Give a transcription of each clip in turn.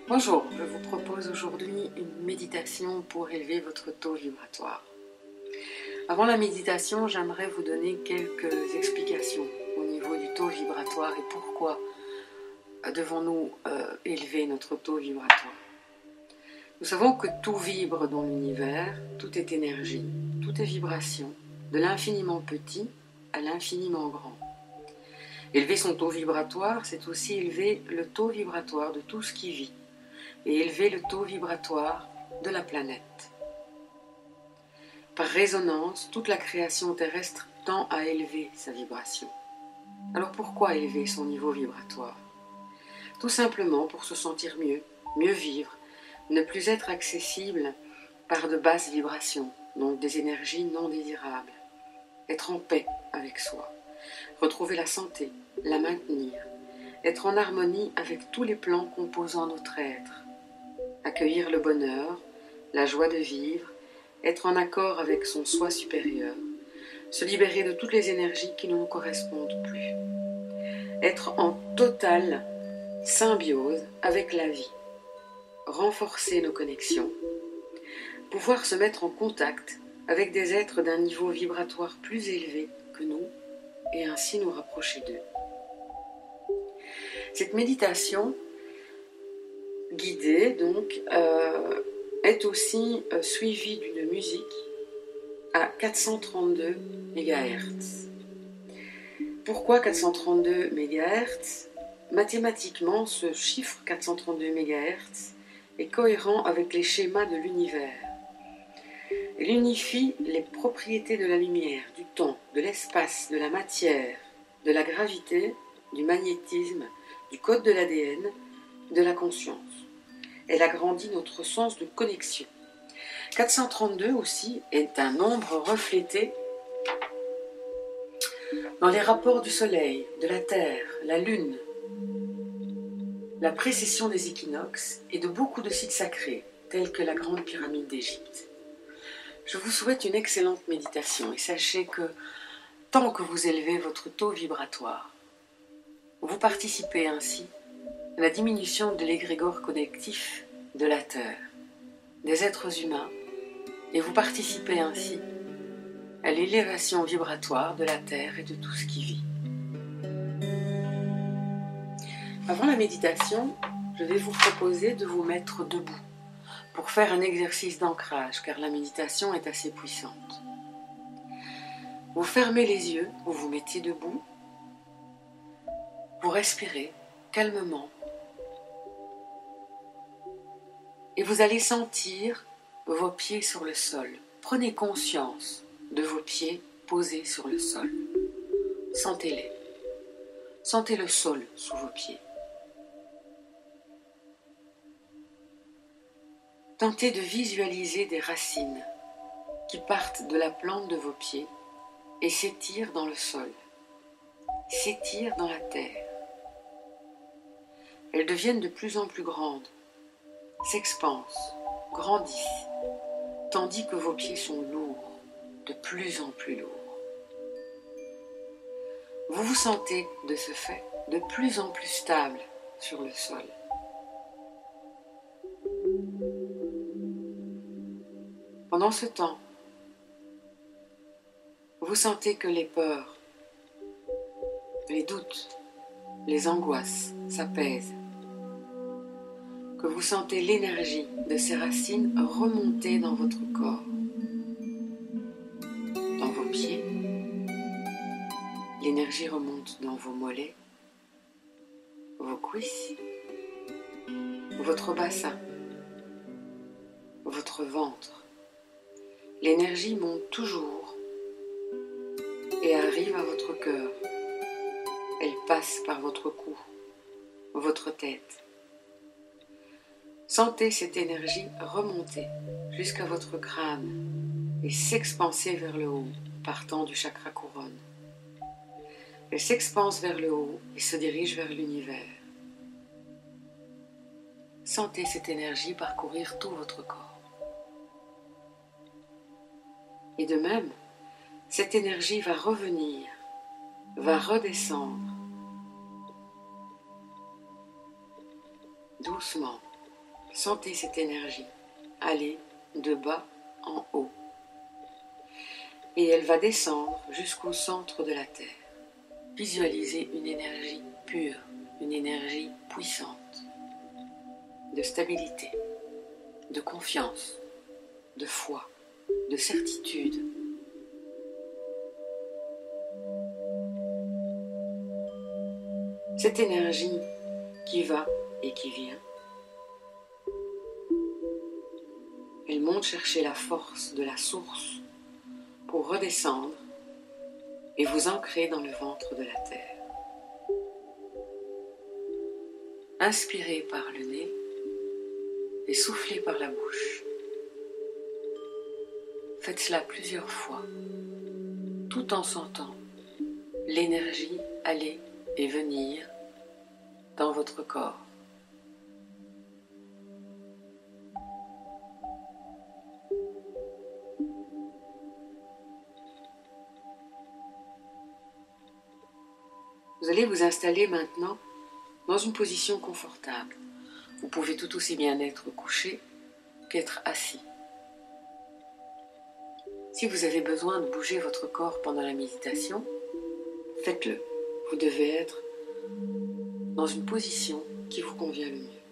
Bonjour, je vous propose aujourd'hui une méditation pour élever votre taux vibratoire. Avant la méditation, j'aimerais vous donner quelques explications au niveau du taux vibratoire et pourquoi devons-nous élever notre taux vibratoire. Nous savons que tout vibre dans l'univers, tout est énergie, tout est vibration, de l'infiniment petit à l'infiniment grand. Élever son taux vibratoire, c'est aussi élever le taux vibratoire de tout ce qui vit et élever le taux vibratoire de la planète. Par résonance, toute la création terrestre tend à élever sa vibration. Alors pourquoi élever son niveau vibratoire? Tout simplement pour se sentir mieux, mieux vivre, ne plus être accessible par de basses vibrations, donc des énergies non désirables. Être en paix avec soi, retrouver la santé, la maintenir, être en harmonie avec tous les plans composant notre être, accueillir le bonheur, la joie de vivre, être en accord avec son soi supérieur, se libérer de toutes les énergies qui ne nous correspondent plus, être en totale symbiose avec la vie, renforcer nos connexions, pouvoir se mettre en contact avec des êtres d'un niveau vibratoire plus élevé que nous et ainsi nous rapprocher d'eux. Cette méditation guidée est aussi suivie d'une musique à 432 MHz. Pourquoi 432 MHz? Mathématiquement, ce chiffre 432 MHz est cohérent avec les schémas de l'univers. Il unifie les propriétés de la lumière, du temps, de l'espace, de la matière, de la gravité, du magnétisme, du code de l'ADN, de la conscience. Elle agrandit notre sens de connexion. 432 aussi est un nombre reflété dans les rapports du Soleil, de la Terre, la Lune, la précession des équinoxes et de beaucoup de sites sacrés, tels que la Grande Pyramide d'Égypte. Je vous souhaite une excellente méditation et sachez que tant que vous élevez votre taux vibratoire, vous participez ainsi à la diminution de l'égrégore connectif de la Terre, des êtres humains, et vous participez ainsi à l'élévation vibratoire de la Terre et de tout ce qui vit. Avant la méditation, je vais vous proposer de vous mettre debout pour faire un exercice d'ancrage, car la méditation est assez puissante. Vous fermez les yeux, vous vous mettez debout, vous respirez calmement et vous allez sentir vos pieds sur le sol. Prenez conscience de vos pieds posés sur le sol. Sentez-les. Sentez le sol sous vos pieds. Tentez de visualiser des racines qui partent de la plante de vos pieds et s'étirent dans le sol, s'étirent dans la terre. Elles deviennent de plus en plus grandes, s'expansent, grandissent, tandis que vos pieds sont lourds, de plus en plus lourds. Vous vous sentez, de ce fait, de plus en plus stable sur le sol. Pendant ce temps, vous sentez que les peurs, les doutes, les angoisses s'apaisent, que vous sentez l'énergie de ces racines remonter dans votre corps, dans vos pieds. L'énergie remonte dans vos mollets, vos cuisses, votre bassin, votre ventre. L'énergie monte toujours et arrive à votre cœur. Elle passe par votre cou, votre tête. Sentez cette énergie remonter jusqu'à votre crâne et s'expanser vers le haut, partant du chakra couronne. Elle s'expanse vers le haut et se dirige vers l'univers. Sentez cette énergie parcourir tout votre corps. Et de même, cette énergie va revenir, va redescendre doucement Sentez cette énergie aller de bas en haut. Et elle va descendre jusqu'au centre de la Terre. Visualisez une énergie pure, une énergie puissante, de stabilité, de confiance, de foi, de certitude. Cette énergie qui va et qui vient, elle monte chercher la force de la source pour redescendre et vous ancrer dans le ventre de la terre. Inspirez par le nez et soufflez par la bouche. Faites cela plusieurs fois, tout en sentant l'énergie aller et venir dans votre corps. Vous allez vous installer maintenant dans une position confortable. Vous pouvez tout aussi bien être couché qu'être assis. Si vous avez besoin de bouger votre corps pendant la méditation, faites-le. Vous devez être dans une position qui vous convient le mieux.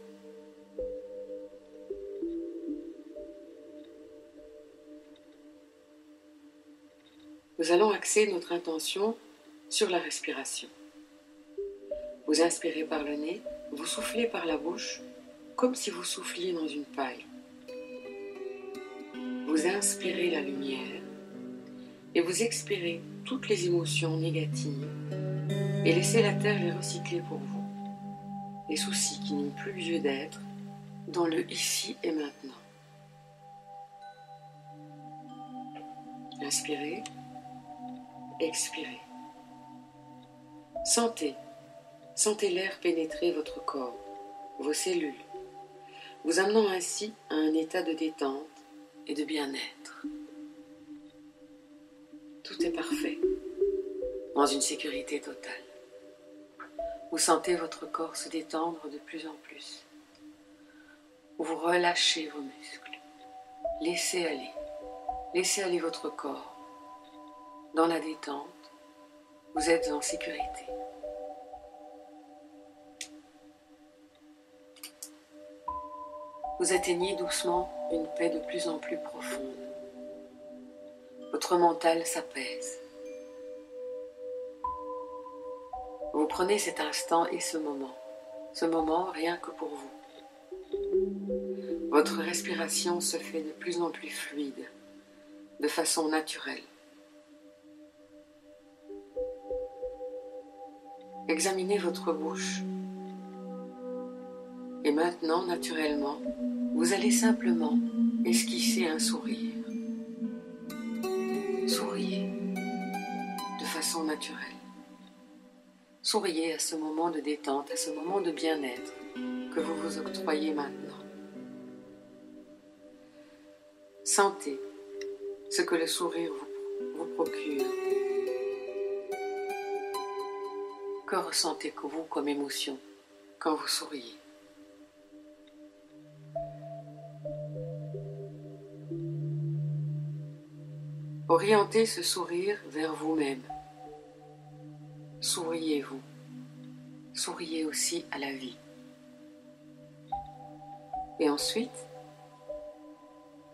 Nous allons axer notre intention sur la respiration. Vous inspirez par le nez, vous soufflez par la bouche, comme si vous souffliez dans une paille. Vous inspirez la lumière et vous expirez toutes les émotions négatives et laissez la terre les recycler pour vous. Les soucis qui n'ont plus lieu d'être dans le ici et maintenant. Inspirez, expirez. Sentez l'air pénétrer votre corps, vos cellules, vous amenant ainsi à un état de détente et de bien-être. Tout est parfait, dans une sécurité totale. Vous sentez votre corps se détendre de plus en plus. Vous relâchez vos muscles. Laissez aller votre corps. Dans la détente, vous êtes en sécurité. Vous atteignez doucement une paix de plus en plus profonde. Votre mental s'apaise. Vous prenez cet instant et ce moment rien que pour vous. Votre respiration se fait de plus en plus fluide, de façon naturelle. Examinez votre bouche. Et maintenant, naturellement, vous allez simplement esquisser un sourire. Souriez de façon naturelle. Souriez à ce moment de détente, à ce moment de bien-être que vous vous octroyez maintenant. Sentez ce que le sourire vous procure. Que ressentez-vous comme émotion quand vous souriez? Orientez ce sourire vers vous-même. Souriez-vous. Souriez aussi à la vie. Et ensuite,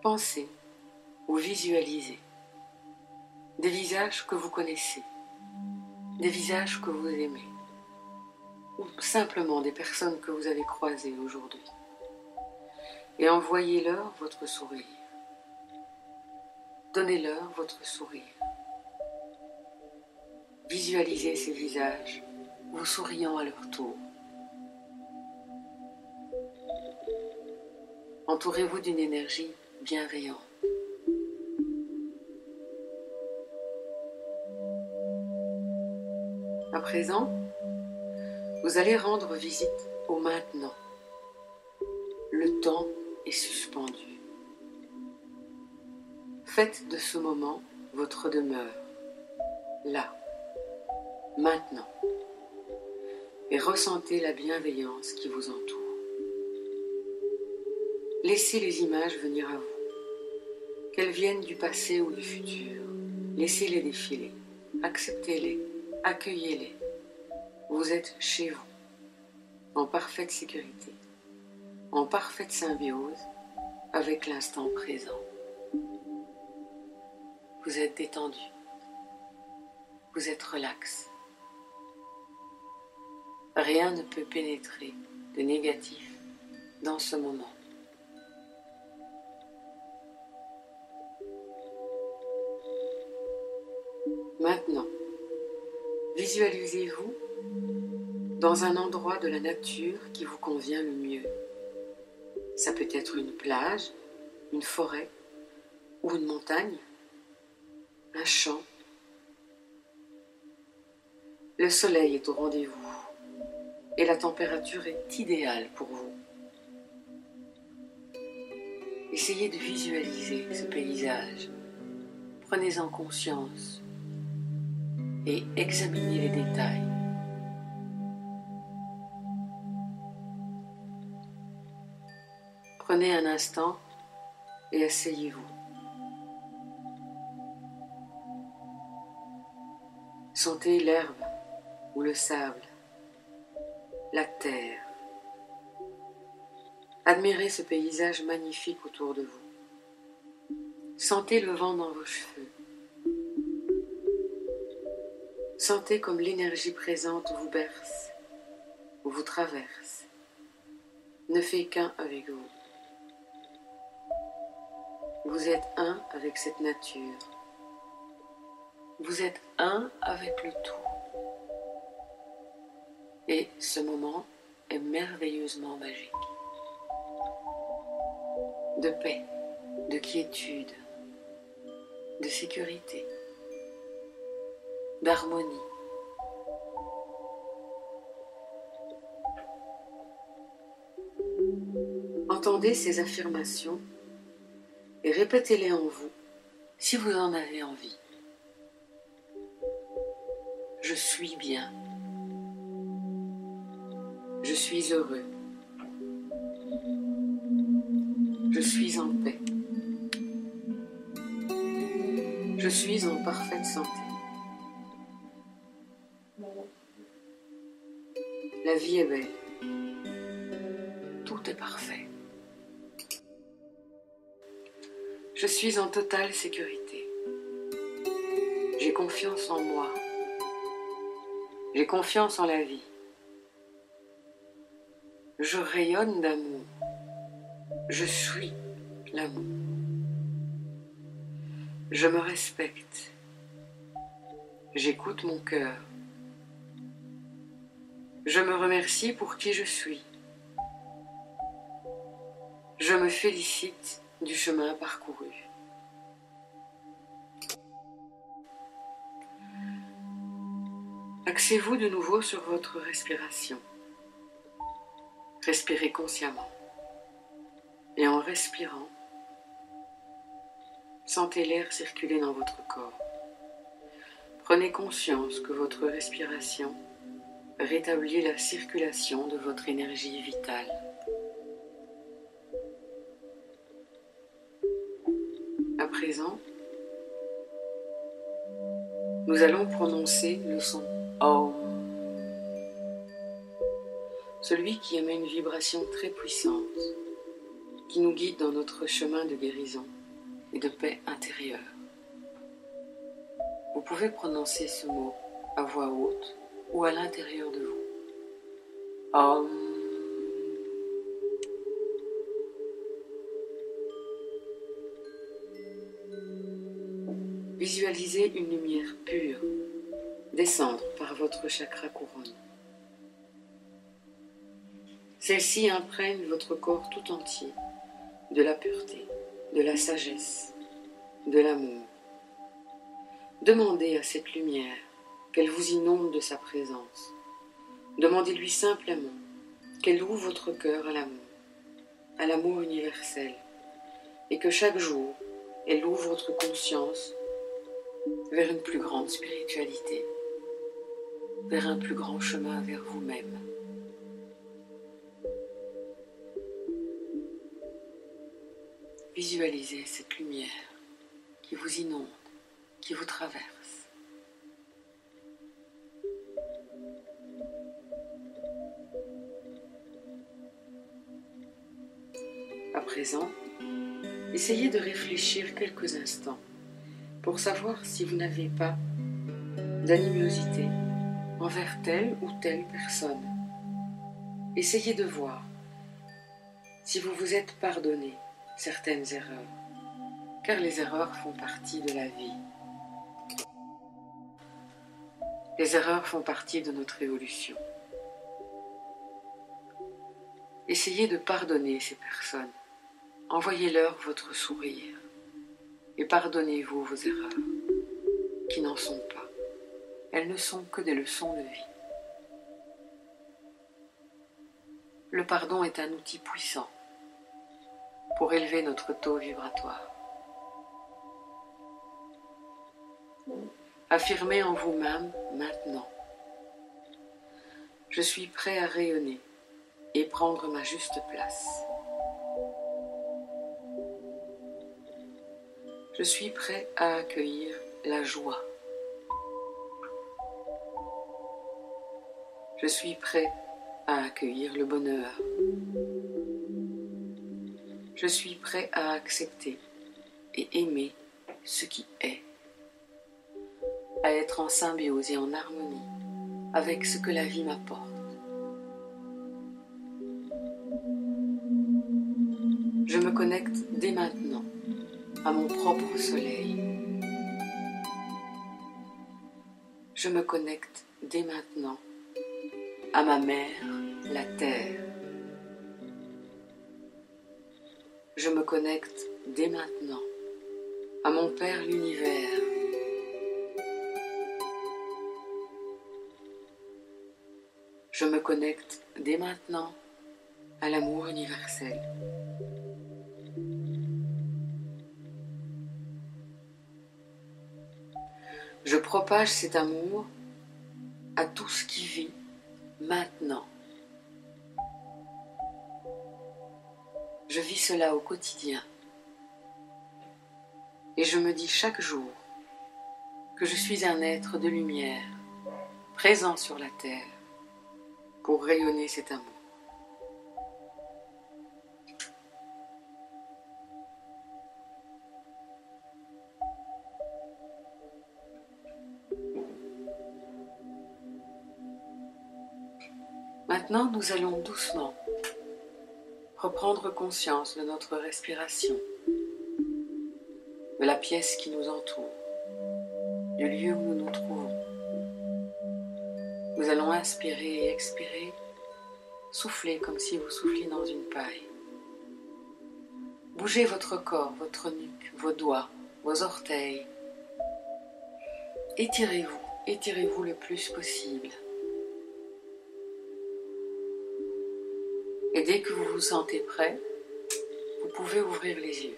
pensez ou visualisez des visages que vous connaissez, des visages que vous aimez, ou simplement des personnes que vous avez croisées aujourd'hui. Et envoyez-leur votre sourire. Donnez-leur votre sourire. Visualisez ces visages, vous souriant à leur tour. Entourez-vous d'une énergie bienveillante. À présent, vous allez rendre visite au maintenant. Le temps est suspendu. Faites de ce moment votre demeure, là, maintenant, et ressentez la bienveillance qui vous entoure. Laissez les images venir à vous. Qu'elles viennent du passé ou du futur, laissez-les défiler, acceptez-les, accueillez-les. Vous êtes chez vous, en parfaite sécurité, en parfaite symbiose avec l'instant présent. Vous êtes détendu, vous êtes relax. Rien ne peut pénétrer de négatif dans ce moment. Maintenant, visualisez-vous dans un endroit de la nature qui vous convient le mieux. Ça peut être une plage, une forêt ou une montagne, un champ. Le soleil est au rendez-vous et la température est idéale pour vous. Essayez de visualiser ce paysage. Prenez-en conscience et examinez les détails. Prenez un instant et asseyez-vous. Sentez l'herbe ou le sable, la terre. Admirez ce paysage magnifique autour de vous. Sentez le vent dans vos cheveux. Sentez comme l'énergie présente vous berce, vous traverse, ne fait qu'un avec vous. Vous êtes un avec cette nature. Vous êtes un avec le tout. Et ce moment est merveilleusement magique. De paix, de quiétude, de sécurité, d'harmonie. Entendez ces affirmations et répétez-les en vous si vous en avez envie. Je suis bien. Je suis heureux. Je suis en paix. Je suis en parfaite santé. La vie est belle. Tout est parfait. Je suis en totale sécurité. J'ai confiance en moi. J'ai confiance en la vie. Je rayonne d'amour. Je suis l'amour. Je me respecte. J'écoute mon cœur. Je me remercie pour qui je suis. Je me félicite du chemin parcouru. Axez-vous de nouveau sur votre respiration. Respirez consciemment. Et en respirant, sentez l'air circuler dans votre corps. Prenez conscience que votre respiration rétablit la circulation de votre énergie vitale. À présent, nous allons prononcer le son Om, celui qui émet une vibration très puissante, qui nous guide dans notre chemin de guérison et de paix intérieure. Vous pouvez prononcer ce mot à voix haute ou à l'intérieur de vous. Om. Visualisez une lumière pure descendre par votre chakra couronne. Celle-ci imprègne votre corps tout entier de la pureté, de la sagesse, de l'amour. Demandez à cette lumière qu'elle vous inonde de sa présence. Demandez-lui simplement qu'elle ouvre votre cœur à l'amour universel, et que chaque jour, elle ouvre votre conscience vers une plus grande spiritualité, vers un plus grand chemin vers vous-même. Visualisez cette lumière qui vous inonde, qui vous traverse. À présent, essayez de réfléchir quelques instants pour savoir si vous n'avez pas d'animosité envers telle ou telle personne. Essayez de voir si vous vous êtes pardonné certaines erreurs, car les erreurs font partie de la vie. Les erreurs font partie de notre évolution. Essayez de pardonner ces personnes. Envoyez-leur votre sourire et pardonnez-vous vos erreurs, qui n'en sont pas. Elles ne sont que des leçons de vie. Le pardon est un outil puissant pour élever notre taux vibratoire. Affirmez en vous-même maintenant: je suis prêt à rayonner et prendre ma juste place. Je suis prêt à accueillir la joie. Je suis prêt à accueillir le bonheur. Je suis prêt à accepter et aimer ce qui est, à être en symbiose et en harmonie avec ce que la vie m'apporte. Je me connecte dès maintenant à mon propre soleil. Je me connecte dès maintenant à ma mère, la terre. Je me connecte dès maintenant à mon père, l'univers. Je me connecte dès maintenant à l'amour universel. Je propage cet amour à tout ce qui vit maintenant. Je vis cela au quotidien. Et je me dis chaque jour que je suis un être de lumière, présent sur la terre, pour rayonner cet amour. Maintenant, nous allons doucement reprendre conscience de notre respiration, de la pièce qui nous entoure, du lieu où nous nous trouvons. Nous allons inspirer et expirer, souffler comme si vous souffliez dans une paille. Bougez votre corps, votre nuque, vos doigts, vos orteils. Étirez-vous, étirez-vous le plus possible. Et dès que vous vous sentez prêt, vous pouvez ouvrir les yeux.